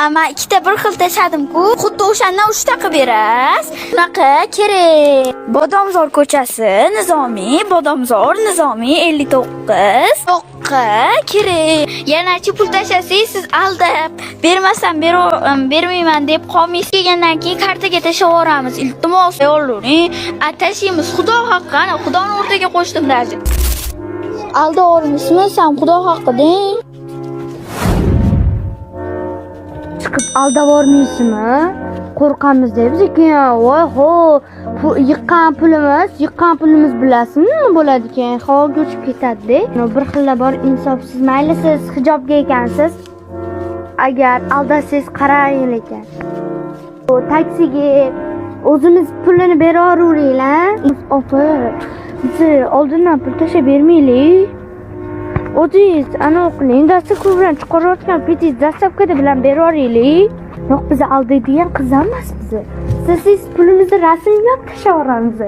Ama ikkita bir xil tashadim-ku. Xuddi o'shandan 3 ta qilib berasiz. Bunaqa kerak. Bodomzor ko'chasi, Nizomiy, Bodomzor, Nizomiy 59. Yo'qqa kerak. Yanachi pul tashlasangiz siz aldab, bermasam bermayman deb qolmaysiz. Kelgandan keyin kartaga tashlab yuboramiz. Iltimos, yo'llaring. Atashimiz Xudo haqqi, Xudoni o'rtaga qo'shdim darji. Alda olmishsiz, ham Xudo haqqi deng. Chiqib aldab bormaysizmi? Qo'rqamiz deb keyin voy yiqqan pulimiz bilasizmi nima bo'ladi keyin havoga uchib ketadi-da. Bir xilla bor insofsiz. Mayli siz hijobga ekansiz. Agar aldasangiz qarang lekin. Bu taksiga o'zimiz pulini beraveringlar. Opa, biz oldindan pul tashlab bermaylik. O'zingiz ana qiling, dastavka bilan chiqarayotgan petingiz dastavkada bilan beraveraylik. Yo'q, biz aldaydigan qiz emas biz. Siz pulimizni rasmga tashlab yuboramiz.